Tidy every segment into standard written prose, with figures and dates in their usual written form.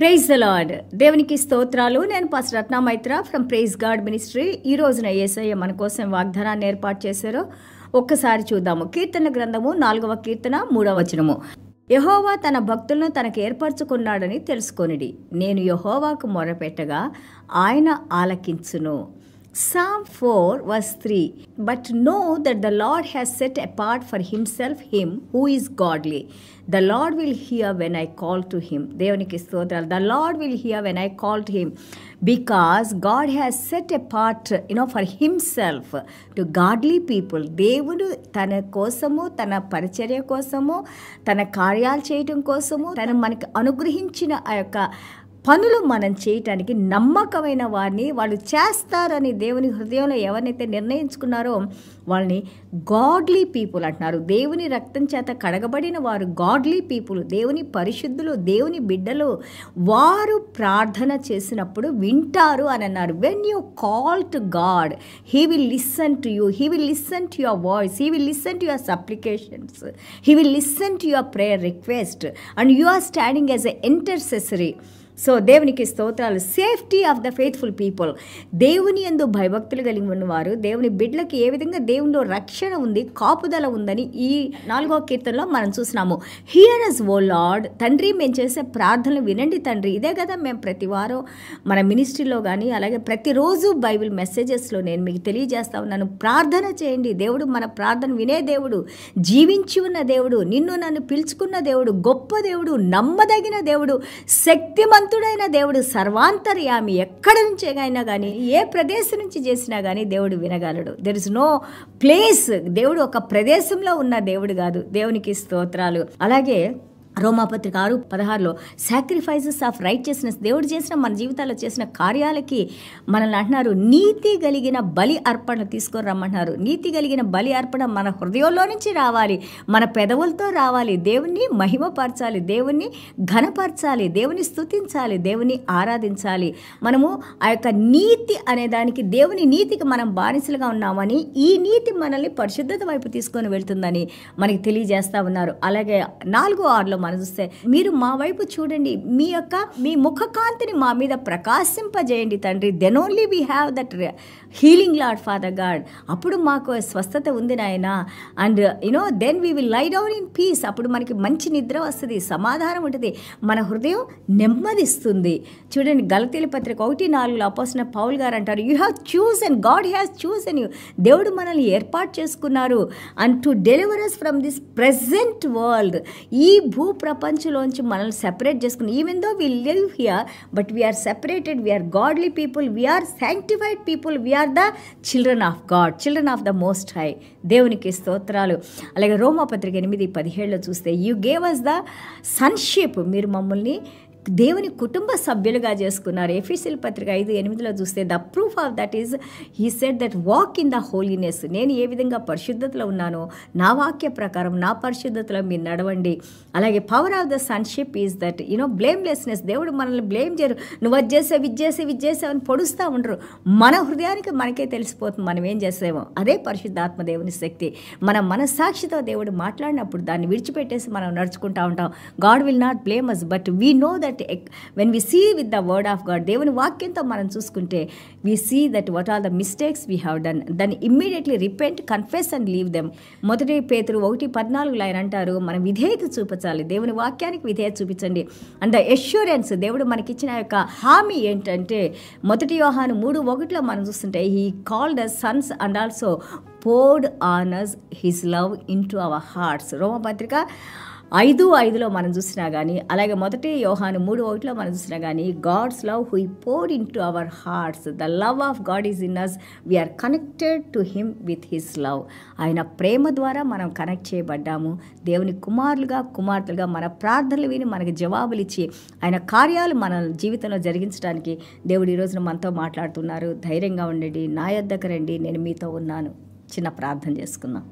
Praise the lord. దేవునికి స్తోత్రాలు. నేను pastor Ratna Maitra from praise God ministry. ఈ రోజున యేసయ్య మన కోసం వాగ్దానాన్ని ఏర్పాటు చేశారో ఒక్కసారి చూద్దాము. కీర్తన గ్రంథము 4వ కీర్తన 3వ వచనము. యెహోవా తన భక్తులను తనకు ఏర్పరచుకున్నాడని తెలుసుకొనిడి. నేను యెహోవాకు మొరపెట్టగా ఆయన ఆలకించును. Psalm 4 verse 3. But know that the Lord has set apart for himself him who is godly. The Lord will hear when I call to him. దేవునికి స్తోత్రాలు. The Lord will hear when I call to him. Because God has set apart, for himself to godly people. దేవుడు తన కోసము, తన పరిచర్య కోసము, తన కార్యాలు చేయటం కోసము, తను మనకి అనుగ్రహించిన ఆ యొక్క పనులు మనం చేయటానికి నమ్మకమైన వారిని వాళ్ళు చేస్తారని దేవుని హృదయంలో ఎవరినైతే నిర్ణయించుకున్నారో వాళ్ళని గాడ్లీ పీపుల్ అంటున్నారు. దేవుని రక్తం చేత కడగబడిన వారు గాడ్లీ పీపుల్, దేవుని పరిశుద్ధులు, దేవుని బిడ్డలు. వారు ప్రార్థన చేసినప్పుడు వింటారు అని అన్నారు. When you call to God, he will listen to you, he will listen to your voice, he will listen to your supplications, he will listen to your prayer request and you are standing as a intercessory. So దేవునికి స్తోత్రాలు. Safety of the faithful people. దేవుని యందు భయభక్తులు కలిగి ఉన్నవారు, దేవుని బిడ్డలకి ఏ విధంగా దేవునిలో రక్షణ ఉంది, కాపుదల ఉందని ఈ 4వ కీర్తనలో మనం చూసినాము. Hear us O Lord. తండ్రి, మేము చేసే ప్రార్థనలు వినండి తండ్రి. ఇదే కదా మేము ప్రతి వారం మన మినిస్ట్రీలో కానీ అలాగే ప్రతిరోజు బైబిల్ మెసేజెస్లో నేను మీకు తెలియజేస్తా ఉన్నాను. ప్రార్థన చేయండి. దేవుడు మన ప్రార్థన వినే దేవుడు, జీవించి ఉన్న దేవుడు, నిన్ను నన్ను పిలుచుకున్న దేవుడు, గొప్ప దేవుడు, నమ్మదగిన దేవుడు, శక్తిమంతుడైన దేవుడు, సర్వాంతర్యామి. ఎక్కడి నుంచి అయినా కానీ, ఏ ప్రదేశం నుంచి చేసినా కానీ దేవుడు వినగలడు. There is no place. దేవుడు ఒక ప్రదేశంలో ఉన్న దేవుడు కాదు. దేవునికి స్తోత్రాలు. అలాగే రోమాపత్రిక 6:16 సాక్రిఫైసెస్ ఆఫ్ రైచియస్నెస్. దేవుడు చేసిన మన జీవితాల్లో చేసిన కార్యాలకి మనల్ని అంటున్నారు నీతి కలిగిన బలి అర్పణ తీసుకొని రమ్మంటున్నారు. నీతి కలిగిన బలి అర్పణ మన హృదయంలో నుంచి రావాలి, మన పెదవులతో రావాలి. దేవుణ్ణి మహిమపరచాలి, దేవుణ్ణి ఘనపరచాలి, దేవుని స్తుతించాలి, దేవుని ఆరాధించాలి. మనము ఆ యొక్క నీతి అనే దానికి, దేవుని నీతికి మనం బానిసలుగా ఉన్నామని, ఈ నీతి మనల్ని పరిశుద్ధత వైపు తీసుకొని వెళ్తుందని మనకి తెలియజేస్తా ఉన్నారు. అలాగే 4:6 మనం చూస్తే, మీరు మా వైపు చూడండి, మీ ముఖ కాంతిని మా మీద ప్రకాశింపజేయండి తండ్రి. Then only we have that healing Lord Father God. అప్పుడు మాకు స్వస్థత ఉంది నాయన. And then we will lie down in peace. అప్పుడు మనకి మంచి నిద్ర వస్తుంది, సమాధానం ఉంటుంది, మన హృదయం నెమ్మదిస్తుంది. చూడండి, గలతీయుల పత్రిక 1:4 అపోస్తలుడైన పౌలు గారు అంటారు, you have chosen, God has chosen you. దేవుడు మనల్ని ఏర్పాటు చేసుకున్నారు. And to deliver us from this present world. ఈ భూ ప్రపంచంలోంచి మనల్ని సెపరేట్ చేసుకుని, even though we live here but we are separated, we are godly people, we are sanctified people, we are the children of God, children of the most high. దేవునికి స్తోత్రాలు. అలాగే రోమాపత్రిక 8:17 చూస్తే, you gave us the sonship. మీరు మమ్మల్ని దేవుని కుటుంబ సభ్యులుగా చేసుకున్నారు. ఎఫెసీయుల పత్రిక 5:8 చూస్తే, the proof of that is he said that walk in the holiness. నేను ఏ విధంగా పరిశుద్ధతలో ఉన్నానో నా వాక్య ప్రకారం నా పరిశుద్ధతలో మీరు నడవండి. అలాగే power of the sonship is that blamelessness. దేవుడు మనల్ని బ్లేమ్ చేయరు. నువ్వు అది చేసావు, ఇది చేసావు అని పొడుస్తూ ఉండరు. మన హృదయానికి మనకే తెలిసిపోతుంది మనం ఏం చేసామో. అదే పరిశుద్ధాత్మ దేవుని శక్తి. మన మనస్సాక్షితో దేవుడు మాట్లాడినప్పుడు దాన్ని విడిచిపెట్టేసి మనం నడుచుకుంటూ ఉంటాం. God will not blame us, but we know that when we see with the word of God, దేవుని వాక్యంతో మనం చూసుకుంటే, we see that what are the mistakes we have done, then immediately repent, confess and leave them. మొదటి పేతురు 1:14 ఆయన అంటారు, మనం విధేయత చూపించాలి, దేవుని వాక్యానికి విధేయత చూపించండి. అండ్ ద ఎష్యూరెన్స్, దేవుడు మనకిచ్చిన యొక్క హామీ ఏంటంటే, మొదటి యోహాను 3:1 మనం చూస్తుంటే, he called us sons and also poured on us his love into our hearts. రోమపత్రిక 5:5 మనం చూసినా కానీ, అలాగే మొదటి యోహాను 3:1 మనం చూసినా కానీ, God's love who poured into our hearts, the love of God is in us, we are connected to him with his love. ఆయన ప్రేమ ద్వారా మనం కనెక్ట్ చేయబడ్డాము. దేవుని కుమారులుగా, కుమార్తెలుగా మన ప్రార్థనలు విని మనకు జవాబులు ఇచ్చి ఆయన కార్యాలు మన జీవితంలో జరిగించడానికి దేవుడు ఈ రోజున మనతో మాట్లాడుతున్నారు. ధైర్యంగా ఉండండి, నా యొద్దకు రండి, నేను మీతో ఉన్నాను. చిన్న ప్రార్థన చేసుకుందాం.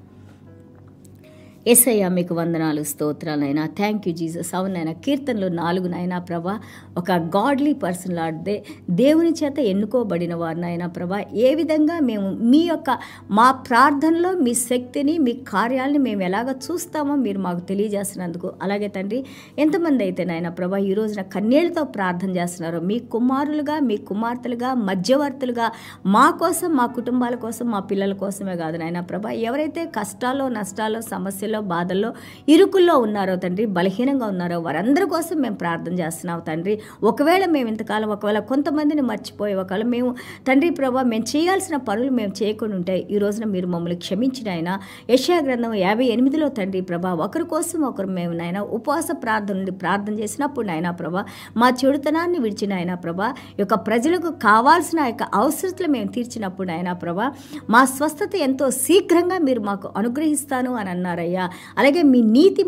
యేసయ్య మీకు వందనాలు స్తోత్రాలైనా. Thank you Jesus. అవునైనా కీర్తనలు 4 నైనా ప్రభా, ఒక గాడ్లీ పర్సన్ లాంటిదే దేవుని చేత ఎన్నుకోబడిన వారినైనా ప్రభా, ఏ విధంగా మేము మీ యొక్క మా ప్రార్థనలో మీ శక్తిని మీ కార్యాలని మేము ఎలాగ చూస్తామో మీరు మాకు తెలియజేస్తున్నందుకు. అలాగే తండ్రి, ఎంతమంది అయితే నాయన ప్రభా ఈ రోజున కన్నీళ్లతో ప్రార్థన చేస్తున్నారో, మీ కుమారులుగా మీ కుమార్తెలుగా మధ్యవర్తులుగా మా కోసం, మా కుటుంబాల కోసం, మా పిల్లల కోసమే కాదు నాయన ప్రభా, ఎవరైతే కష్టాల్లో నష్టాల్లో సమస్యలు బాధల్లో ఇరుకుల్లో ఉన్నారో తండ్రి, బలహీనంగా ఉన్నారో వారందరి కోసం మేము ప్రార్థన చేస్తున్నాం తండ్రి. ఒకవేళ మేము ఇంతకాలం ఒకవేళ కొంతమందిని మర్చిపోయి ఒకవేళ మేము తండ్రి ప్రభా మేము చేయాల్సిన పనులు మేము చేయకుండా ఉంటే ఈ రోజున మీరు మమ్మల్ని క్షమించిన ఆయన. యెషయా గ్రంథం 58లో తండ్రి ప్రభా, ఒకరి కోసం ఒకరు మేము నాయన ఉపవాస ప్రార్థన నుండి ప్రార్థన చేసినప్పుడు నాయన ప్రభా, మా చెడుతనాన్ని విడిచిన ఆయన ప్రభా, ఈ యొక్క ప్రజలకు కావాల్సిన యొక్క అవసరతలు మేము తీర్చినప్పుడు ఆయన ప్రభా, మా స్వస్థత ఎంతో శీఘ్రంగా మీరు మాకు అనుగ్రహిస్తాను అని అన్నారయ్యా. అలాగే మీ నీతి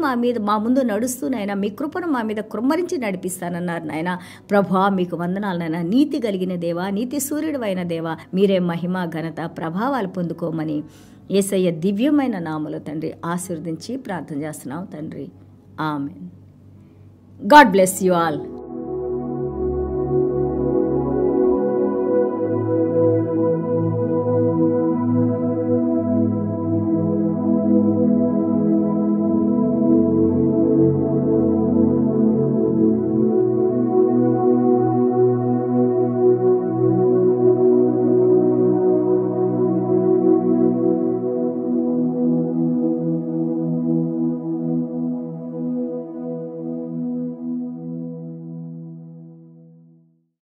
మా ముందు నడుస్తూనైనా మీ కృపను మా మీద కృమ్మరించి నడిపిస్తానన్నారు నాయన ప్రభా. మీకు వందనాలు నాయన. నీతి కలిగిన దేవా, నీతి సూర్యుడు అయిన దేవా, మీరే మహిమ ఘనత ప్రభావాలు పొందుకోమని యేసయ్య దివ్యమైన నామములో తండ్రి ఆశీర్వదించి ప్రార్థన చేస్తున్నాం తండ్రి. Amen. God bless you all.